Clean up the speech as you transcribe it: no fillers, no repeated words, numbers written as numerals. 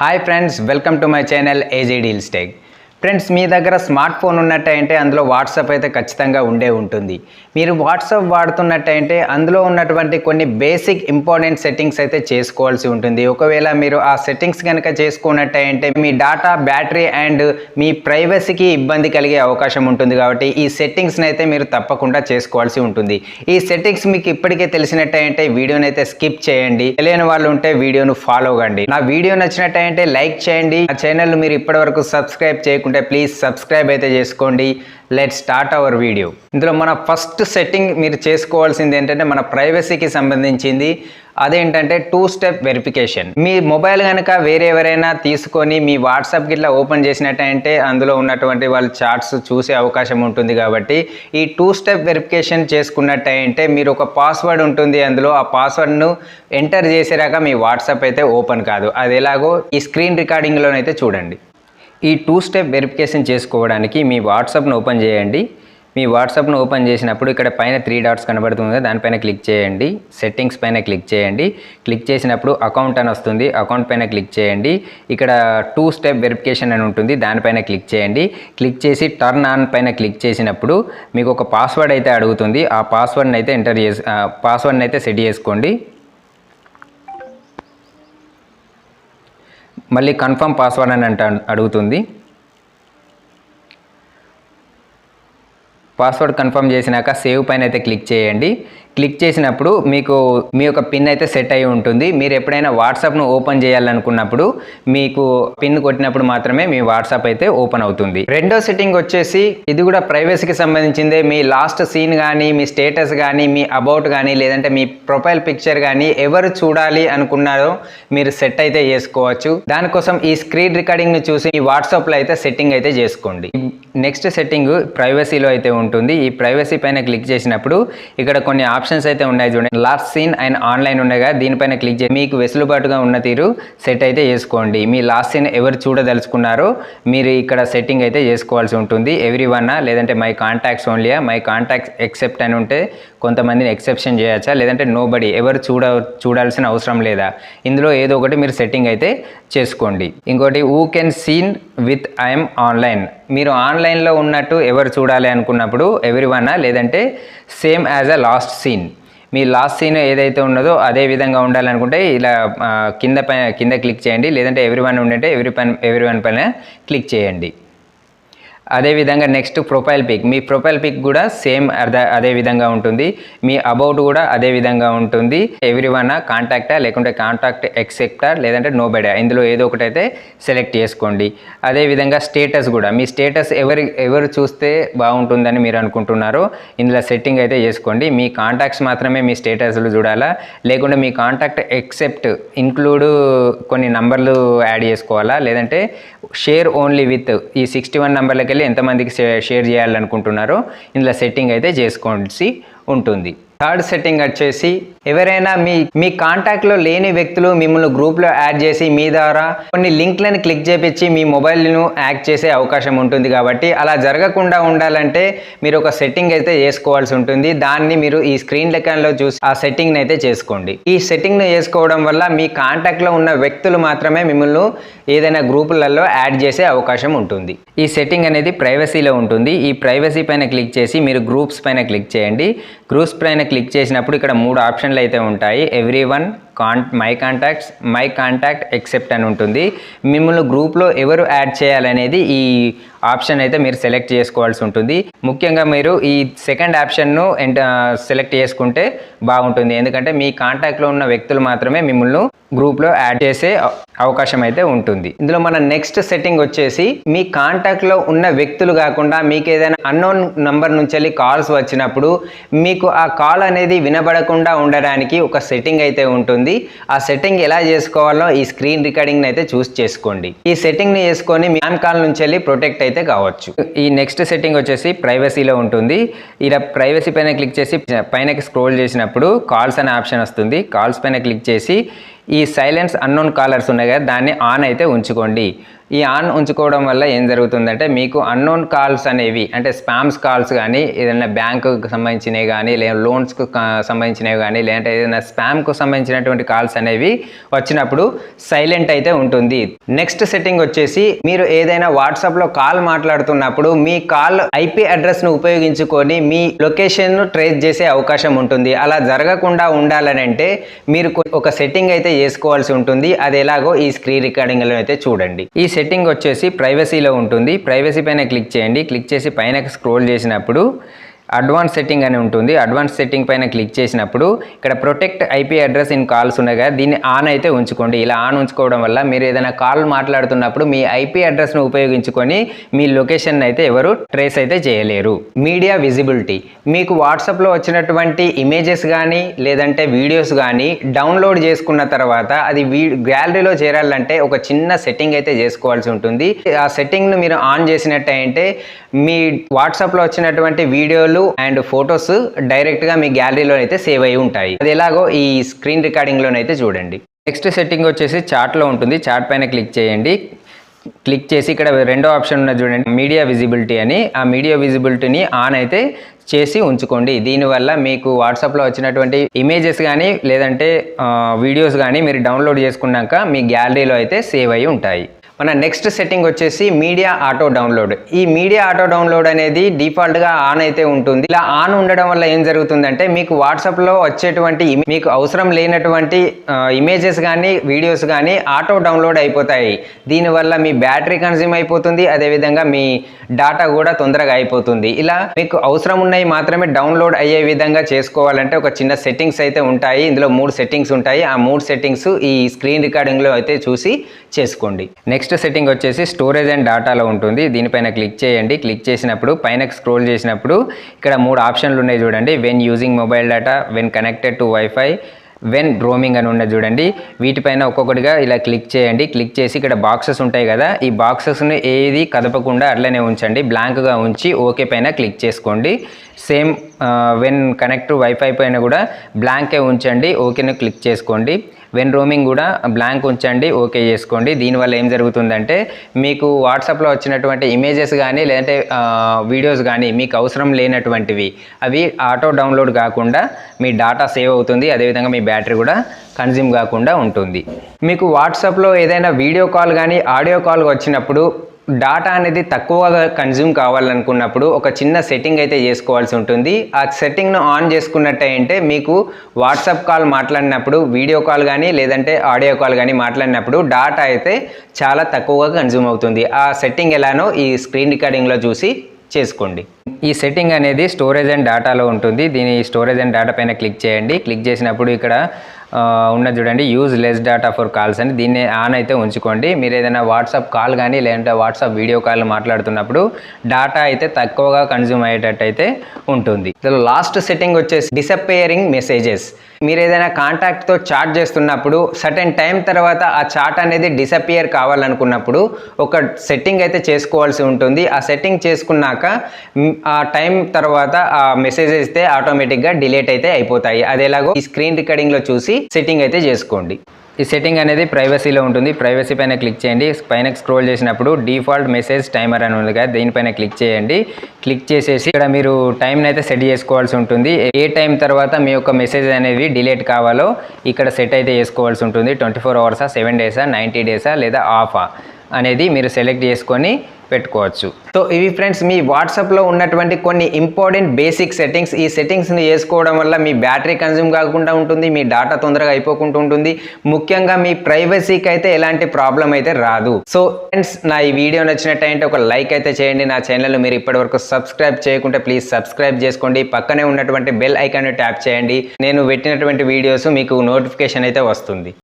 Hi friends, welcome to my channel AG deals tech. Friends, మీ దగ్గర smart phone ఉన్నట్టయితే అందులో వాట్సాప్ అయితే ఖచ్చితంగా ఉంటుంది. మీరు వాట్సాప్ వాడుతున్నట్టయితే అందులో ఉన్నటువంటి కొన్ని బేసిక్ ఇంపార్టెంట్ సెట్టింగ్స్ అయితే చేసుకోవాల్సి ఉంటుంది. ఒకవేళ మీరు ఆ సెట్టింగ్స్ కనుక చేసుకున్నట్టయితే మీ డేటా, బ్యాటరీ అండ్ మీ ప్రైవసీకి ఇబ్బంది కలిగే అవకాశం ఉంటుంది. కాబట్టి ఈ సెట్టింగ్స్ని అయితే మీరు తప్పకుండా చేసుకోవాల్సి ఉంటుంది. ఈ సెట్టింగ్స్ మీకు ఇప్పటికే తెలిసినట్టయితే వీడియోని అయితే స్కిప్ చేయండి. తెలియని వాళ్ళు ఉంటే వీడియోను ఫాలో కండి. నా వీడియో నచ్చినట్టయితే లైక్ చేయండి. ఆ ఛానల్ మీరు ఇప్పటివరకు సబ్స్క్రైబ్ చేయకుండా ప్లీజ్ సబ్స్క్రైబ్ అయితే చేసుకోండి. Let's start our video. ఇందులో మన ఫస్ట్ సెట్టింగ్ మీరు చేసుకోవాల్సింది ఏంటంటే మన ప్రైవసీకి సంబంధించింది. అదేంటంటే 2 స్టెప్ వెరిఫికేషన్. మీ మొబైల్ కనుక వేరే ఎవరైనా తీసుకొని మీ వాట్సాప్కి ఇట్లా ఓపెన్ చేసినట్టయితే అందులో ఉన్నటువంటి వాళ్ళ చాట్స్ చూసే అవకాశం ఉంటుంది. కాబట్టి ఈ 2 స్టెప్ వెరిఫికేషన్ చేసుకున్నట్టయితే మీరు ఒక పాస్వర్డ్ ఉంటుంది, అందులో ఆ పాస్వర్డ్ను ఎంటర్ చేసేరాక మీ వాట్సాప్ అయితే ఓపెన్ కాదు. అది ఎలాగో ఈ స్క్రీన్ రికార్డింగ్లోనైతే చూడండి. ఈ 2 స్టెప్ వెరిఫికేషన్ చేసుకోవడానికి మీ వాట్సాప్ను ఓపెన్ చేయండి. మీ వాట్సాప్ను ఓపెన్ చేసినప్పుడు ఇక్కడ పైన 3 డాట్స్ కనబడుతుంది, దానిపైన క్లిక్ చేయండి. సెట్టింగ్స్ పైన క్లిక్ చేయండి. క్లిక్ చేసినప్పుడు అకౌంట్ అని వస్తుంది, అకౌంట్ పైన క్లిక్ చేయండి. ఇక్కడ 2 స్టెప్ వెరిఫికేషన్ అని ఉంటుంది, దానిపైన క్లిక్ చేయండి. క్లిక్ చేసి టర్న్ ఆన్ పైన క్లిక్ చేసినప్పుడు మీకు ఒక పాస్వర్డ్ అయితే అడుగుతుంది. ఆ పాస్వర్డ్ని అయితే సెట్ చేసుకోండి. మళ్ళీ కన్ఫర్మ్ పాస్వర్డ్ అని అడుగుతుంది. పాస్వర్డ్ కన్ఫర్మ్ చేసినాక సేవ్ పైన అయితే క్లిక్ చేయండి. క్లిక్ చేసినప్పుడు మీకు మీ యొక్క పిన్ అయితే సెట్ అయి ఉంటుంది. మీరు ఎప్పుడైనా వాట్సాప్ను ఓపెన్ చేయాలనుకున్నప్పుడు మీకు పిన్ కొట్టినప్పుడు మాత్రమే మీ వాట్సాప్ అయితే ఓపెన్ అవుతుంది. రెండో సెట్టింగ్ వచ్చేసి ఇది కూడా ప్రైవసీకి సంబంధించిందే. మీ లాస్ట్ సీన్ కానీ, మీ స్టేటస్ కానీ, మీ అబౌట్ కానీ, లేదంటే మీ ప్రొఫైల్ పిక్చర్ కానీ ఎవరు చూడాలి అనుకున్నారో మీరు సెట్ అయితే చేసుకోవచ్చు. దానికోసం ఈ స్క్రీన్ రికార్డింగ్ని చూసి ఈ వాట్సాప్లో అయితే సెట్టింగ్ అయితే చేసుకోండి. నెక్స్ట్ సెట్టింగ్ ప్రైవసీలో అయితే ఉంటుంది. ఈ ప్రైవసీ పైన క్లిక్ చేసినప్పుడు ఇక్కడ కొన్ని ఆప్షన్స్ అయితే ఉన్నాయి చూడండి. లాస్ట్ సీన్ అండ్ ఆన్లైన్ ఉన్నాయి కదా, దీనిపైన క్లిక్ చేసి మీకు వెసులుబాటుగా ఉన్న తీరు సెట్ అయితే చేసుకోండి. మీ లాస్ట్ సీన్ ఎవరు చూడదలుచుకున్నారో మీరు ఇక్కడ సెట్టింగ్ అయితే చేసుకోవాల్సి ఉంటుంది. ఎవ్రీవన్నా, లేదంటే మై కాంటాక్ట్స్ ఓన్లీయా, మై కాంటాక్ట్స్ ఎక్సెప్ట్ అని ఉంటే కొంతమందిని ఎక్సెప్షన్ చేయొచ్చా, లేదంటే నోబడి, ఎవరు చూడాల్సిన అవసరం లేదా, ఇందులో ఏదో ఒకటి మీరు సెట్టింగ్ అయితే చేసుకోండి. ఇంకోటి who can seen with I'm online, మీరు ఆన్లైన్లో ఉన్నట్టు ఎవరు చూడాలి అనుకున్నప్పుడు ఎవ్రీవన్నా, లేదంటే same as a last seen, మీ లాస్ట్ సీన్ ఏదైతే ఉన్నదో అదే విధంగా ఉండాలనుకుంటే ఇలా కింద క్లిక్ చేయండి. లేదంటే ఎవ్రీవన్ ఉండంటే ఎవ్రీవన్ పైన క్లిక్ చేయండి. అదేవిధంగా నెక్స్ట్ ప్రొఫైల్ పిక్, మీ ప్రొఫైల్ పిక్ కూడా సేమ్ అదే విధంగా ఉంటుంది. మీ అబౌట్ కూడా అదే విధంగా ఉంటుంది. ఎవ్రీవన్నా, కాంటాక్టా, లేకుంటే కాంటాక్ట్ ఎక్సెప్టా, లేదంటే నోబడా, ఇందులో ఏదో ఒకటి అయితే సెలెక్ట్ చేసుకోండి. అదేవిధంగా స్టేటస్ కూడా, మీ స్టేటస్ ఎవరు చూస్తే బాగుంటుందని మీరు అనుకుంటున్నారో ఇందులో సెట్టింగ్ అయితే చేసుకోండి. మీ కాంటాక్ట్స్ మాత్రమే మీ స్టేటస్లు చూడాలా, లేకుంటే మీ కాంటాక్ట్ ఎక్సెప్ట్ ఇంక్లూడ్ కొన్ని నంబర్లు యాడ్ చేసుకోవాలా, లేదంటే షేర్ ఓన్లీ విత్ ఈ 61 నంబర్లకి వెళ్ళి ఎంతమందికి షేర్ చేయాలనుకుంటున్నారో ఇందులో సెట్టింగ్ అయితే చేసుకోవాల్సి ఉంటుంది. థర్డ్ సెట్టింగ్ వచ్చేసి ఎవరైనా మీ కాంటాక్ట్లో లేని వ్యక్తులు మిమ్మల్ని గ్రూప్లో యాడ్ చేసి మీ ద్వారా కొన్ని లింక్లను క్లిక్ చేపించి మీ మొబైల్ను యాక్ట్ చేసే అవకాశం ఉంటుంది. కాబట్టి అలా జరగకుండా ఉండాలంటే మీరు ఒక సెట్టింగ్ అయితే చేసుకోవాల్సి ఉంటుంది. దాన్ని మీరు ఈ స్క్రీన్ లెక్కలో చూసి ఆ సెట్టింగ్ని అయితే చేసుకోండి. ఈ సెట్టింగ్ను చేసుకోవడం వల్ల మీ కాంటాక్ట్లో ఉన్న వ్యక్తులు మాత్రమే మిమ్మల్ని ఏదైనా గ్రూపులలో యాడ్ చేసే అవకాశం ఉంటుంది. ఈ సెట్టింగ్ అనేది ప్రైవసీలో ఉంటుంది. ఈ ప్రైవసీ పైన క్లిక్ చేసి మీరు గ్రూప్స్ పైన క్లిక్ చేయండి. గ్రూప్స్ పైన క్లిక్ చేసినప్పుడు ఇక్కడ 3 ఆప్షన్లు అయితే ఉంటాయి. Everyone, my contacts, my contact except అని ఉంటుంది. మిమ్మల్ని గ్రూప్లో ఎవరు యాడ్ చేయాలనేది ఈ ఆప్షన్ అయితే మీరు సెలెక్ట్ చేసుకోవాల్సి ఉంటుంది. ముఖ్యంగా మీరు ఈ సెకండ్ ఆప్షన్ను సెలెక్ట్ చేసుకుంటే బాగుంటుంది. ఎందుకంటే మీ కాంటాక్ట్లో ఉన్న వ్యక్తులు మాత్రమే మిమ్మల్ని గ్రూప్లో యాడ్ చేసే అవకాశం అయితే ఉంటుంది. ఇందులో మన నెక్స్ట్ సెట్టింగ్ వచ్చేసి మీ కాంటాక్ట్లో ఉన్న వ్యక్తులు కాకుండా మీకు ఏదైనా అన్నోన్ నంబర్ నుంచి వెళ్ళి కాల్స్ వచ్చినప్పుడు మీకు ఆ కాల్ అనేది వినబడకుండా ఉండడానికి ఒక సెట్టింగ్ అయితే ఉంటుంది. ఆ సెట్టింగ్ ఎలా చేసుకోవాలో ఈ స్క్రీన్ రికార్డింగ్ అయితే చూస్ చేసుకోండి. ఈ సెట్టింగ్ ని చేసుకొని మీ స్పామ్ కాల్ నుంచి వెళ్ళి ప్రొటెక్ట్ అయితే కావచ్చు. ఈ నెక్స్ట్ సెట్టింగ్ వచ్చేసి ప్రైవసీలో ఉంటుంది. ఇలా ప్రైవసీ పైన క్లిక్ చేసి పైనకి స్క్రోల్ చేసినప్పుడు కాల్స్ అనే ఆప్షన్ వస్తుంది. కాల్స్ పైన క్లిక్ చేసి ఈ సైలెన్స్ అన్నోన్ కాలర్స్ ఉన్నాయి కదా, దాన్ని ఆన్ అయితే ఉంచుకోండి. ఈ ఆన్ ఉంచుకోవడం వల్ల ఏం జరుగుతుందంటే మీకు అన్నోన్ కాల్స్ అనేవి అంటే స్పామ్స్ కాల్స్ కానీ, ఏదైనా బ్యాంకుకు సంబంధించినవి కానీ, లేదా లోన్స్కు సంబంధించినవి కానీ, లేదంటే ఏదైనా స్పామ్కు సంబంధించినటువంటి కాల్స్ అనేవి వచ్చినప్పుడు సైలెంట్ అయితే ఉంటుంది. నెక్స్ట్ సెట్టింగ్ వచ్చేసి మీరు ఏదైనా వాట్సాప్లో కాల్ మాట్లాడుతున్నప్పుడు మీ కాల్ ఐపీ అడ్రస్ను ఉపయోగించుకొని మీ లొకేషన్ను ట్రేస్ చేసే అవకాశం ఉంటుంది. అలా జరగకుండా ఉండాలని అంటే మీరు ఒక సెట్టింగ్ అయితే చేసుకోవాల్సి ఉంటుంది. అది ఎలాగో ఈ స్క్రీన్ రికార్డింగ్లో అయితే చూడండి. ఈ సెట్టింగ్ వచ్చేసి ప్రైవసీలో ఉంటుంది. ప్రైవసీ పైన క్లిక్ చేయండి. క్లిక్ చేసి పైన స్క్రోల్ చేసినప్పుడు అడ్వాన్స్ సెట్టింగ్ అని ఉంటుంది. అడ్వాన్స్ సెట్టింగ్ పైన క్లిక్ చేసినప్పుడు ఇక్కడ protect IP address in calls ఉన్నాయి కదా, దీన్ని ఆన్ అయితే ఉంచుకోండి. ఇలా ఆన్ ఉంచుకోవడం వల్ల మీరు ఏదైనా కాల్ మాట్లాడుతున్నప్పుడు మీ ఐపీ అడ్రస్ను ఉపయోగించుకొని మీ లొకేషన్ అయితే ఎవరు ట్రేస్ అయితే చేయలేరు. మీడియా విజిబిలిటీ, మీకు వాట్సాప్లో వచ్చినటువంటి ఇమేజెస్ కానీ లేదంటే వీడియోస్ కానీ డౌన్లోడ్ చేసుకున్న తర్వాత అది గ్యాలరీలో చేరాలంటే ఒక చిన్న సెట్టింగ్ అయితే చేసుకోవాల్సి ఉంటుంది. ఆ సెట్టింగ్ను మీరు ఆన్ చేసినట్టయితే మీ వాట్సాప్లో వచ్చినటువంటి వీడియోలు అండ్ ఫొటోస్ డైరెక్ట్గా మీ గ్యాలరీలో అయితే సేవ్ అయి ఉంటాయి. అది ఎలాగో ఈ స్క్రీన్ రికార్డింగ్లోనైతే చూడండి. నెక్స్ట్ సెట్టింగ్ వచ్చేసి చాట్లో ఉంటుంది. చాట్ పైన క్లిక్ చేయండి. క్లిక్ చేసి ఇక్కడ రెండో ఆప్షన్ ఉన్నది చూడండి, మీడియా విజిబిలిటీ అని. ఆ మీడియా విజిబిలిటీని ఆన్ అయితే చేసి ఉంచుకోండి. దీనివల్ల మీకు వాట్సాప్లో వచ్చినటువంటి ఇమేజెస్ కానీ లేదంటే వీడియోస్ కానీ మీరు డౌన్లోడ్ చేసుకున్నాక మీ గ్యాలరీలో అయితే సేవ్ అయి ఉంటాయి. మన నెక్స్ట్ సెట్టింగ్ వచ్చేసి మీడియా ఆటో డౌన్లోడ్. ఈ మీడియా ఆటో డౌన్లోడ్ అనేది డిఫాల్ట్గా ఆన్ అయితే ఉంటుంది. ఇలా ఆన్ ఉండడం వల్ల ఏం జరుగుతుందంటే మీకు వాట్సాప్లో వచ్చేటువంటి మీకు అవసరం లేనటువంటి ఇమేజెస్ కానీ వీడియోస్ కానీ ఆటో డౌన్లోడ్ అయిపోతాయి. దీనివల్ల మీ బ్యాటరీ కన్జ్యూమ్ అయిపోతుంది, అదేవిధంగా మీ డాటా కూడా తొందరగా అయిపోతుంది. ఇలా మీకు అవసరం ఉన్నాయి మాత్రమే డౌన్లోడ్ అయ్యే విధంగా చేసుకోవాలంటే ఒక చిన్న సెట్టింగ్స్ అయితే ఉంటాయి. ఇందులో 3 సెట్టింగ్స్ ఉంటాయి. ఆ 3 సెట్టింగ్స్ ఈ స్క్రీన్ రికార్డింగ్లో అయితే చూసి చేసుకోండి. నెక్స్ట్ సెట్టింగ్ వచ్చేసి స్టోరేజ్ అండ్ డాటాలో ఉంటుంది. దీనిపైన క్లిక్ చేయండి. క్లిక్ చేసినప్పుడు పైన స్క్రోల్ చేసినప్పుడు ఇక్కడ 3 ఆప్షన్లు ఉన్నాయి చూడండి. When using mobile data, when connected to wifi, when roaming అని ఉన్నది చూడండి. వీటిపైన ఒక్కొక్కటిగా ఇలా క్లిక్ చేయండి. క్లిక్ చేసి ఇక్కడ బాక్సెస్ ఉంటాయి కదా, ఈ బాక్సెస్ని ఏది కదపకుండా అట్లనే ఉంచండి. బ్లాంక్గా ఉంచి ఓకే పైన క్లిక్ చేసుకోండి. Same when connect to wifi పైన కూడా బ్లాంకే ఉంచండి, ఓకేని క్లిక్ చేసుకోండి. వెన్ రోమింగ్ కూడా బ్లాంక్ ఉంచండి, ఓకే చేసుకోండి. దీనివల్ల ఏం జరుగుతుందంటే మీకు వాట్సాప్లో వచ్చినటువంటి ఇమేజెస్ కానీ లేదంటే వీడియోస్ కానీ మీకు అవసరం లేనటువంటివి అవి ఆటో డౌన్లోడ్ కాకుండా మీ డాటా సేవ్ అవుతుంది. అదేవిధంగా మీ బ్యాటరీ కూడా కన్జ్యూమ్ కాకుండా ఉంటుంది. మీకు వాట్సాప్లో ఏదైనా వీడియో కాల్ కానీ ఆడియో కాల్ వచ్చినప్పుడు డాటా అనేది తక్కువగా కన్జ్యూమ్ కావాలనుకున్నప్పుడు ఒక చిన్న సెట్టింగ్ అయితే చేసుకోవాల్సి ఉంటుంది. ఆ సెట్టింగ్ను ఆన్ చేసుకున్నట్టయితే మీకు వాట్సాప్ కాల్ మాట్లాడినప్పుడు వీడియో కాల్ కానీ లేదంటే ఆడియో కాల్ కానీ మాట్లాడినప్పుడు డాటా అయితే చాలా తక్కువగా కన్జ్యూమ్ అవుతుంది. ఆ సెట్టింగ్ ఎలానో ఈ స్క్రీన్ రికార్డింగ్లో చూసి చేసుకోండి. ఈ సెట్టింగ్ అనేది స్టోరేజ్ అండ్ డాటాలో ఉంటుంది. దీని స్టోరేజ్ అండ్ డాటా పైన క్లిక్ చేయండి. క్లిక్ చేసినప్పుడు ఇక్కడ ఉన్నది చూడండి, use less data for calls అని. దీన్ని ఆన్ అయితే ఉంచుకోండి. మీరు ఏదైనా వాట్సాప్ కాల్ కానీ లేదంటే వాట్సాప్ వీడియో కాల్ మాట్లాడుతున్నప్పుడు డాటా అయితే తక్కువగా కన్జ్యూమ్ అయ్యేటట్టు అయితే ఉంటుంది. లాస్ట్ సెట్టింగ్ వచ్చేసి డిసప్పేరింగ్ మెసేజెస్. మీరు ఏదైనా కాంటాక్ట్తో చాట్ చేస్తున్నప్పుడు సర్టెన్ టైం తర్వాత ఆ చాట్ అనేది డిసపియర్ కావాలనుకున్నప్పుడు ఒక సెట్టింగ్ అయితే చేసుకోవాల్సి ఉంటుంది. ఆ సెట్టింగ్ చేసుకున్నాక ఆ టైం తర్వాత ఆ మెసేజ్ అయితే ఆటోమేటిక్గా డిలీట్ అయితే అయిపోతాయి. అది ఎలాగో ఈ స్క్రీన్ రికార్డింగ్లో చూసి సెట్టింగ్ అయితే చేసుకోండి. ఈ సెట్టింగ్ అనేది ప్రైవసీలో ఉంటుంది. ప్రైవసీ పైన క్లిక్ చేయండి. పైన స్క్రోల్ చేసినప్పుడు డిఫాల్ట్ మెసేజ్ టైమర్ అని ఉంది కదా, దీనిపైన క్లిక్ చేయండి. క్లిక్ చేసేసి ఇక్కడ మీరు టైంని అయితే సెట్ చేసుకోవాల్సి ఉంటుంది. ఏ టైం తర్వాత మీ యొక్క మెసేజ్ అనేది డిలీట్ కావాలో ఇక్కడ సెట్ అయితే చేసుకోవాల్సి ఉంటుంది. 24 అవర్సా, 7 డేసా, 90 డేసా లేదా ఆఫా అనేది మీరు సెలెక్ట్ చేసుకొని పెట్టుకోవచ్చు. సో ఇవి ఫ్రెండ్స్ మీ వాట్సాప్లో ఉన్నటువంటి కొన్ని ఇంపార్టెంట్ బేసిక్ సెట్టింగ్స్. ఈ సెట్టింగ్స్ని చేసుకోవడం వల్ల మీ బ్యాటరీ కన్జ్యూమ్ కాకుండా ఉంటుంది, మీ డాటా తొందరగా అయిపోకుండా ఉంటుంది, ముఖ్యంగా మీ ప్రైవసీకి అయితే ఎలాంటి ప్రాబ్లం అయితే రాదు. సో ఫ్రెండ్స్ నా ఈ వీడియో నచ్చినట్టయితే ఒక లైక్ అయితే చేయండి. నా ఛానల్ మీరు ఇప్పటివరకు సబ్స్క్రైబ్ చేయకుంటే ప్లీజ్ సబ్స్క్రైబ్ చేసుకోండి. పక్కనే ఉన్నటువంటి బెల్ ఐకాన్ ట్యాప్ చేయండి. నేను పెట్టినటువంటి వీడియోస్ మీకు నోటిఫికేషన్ అయితే వస్తుంది.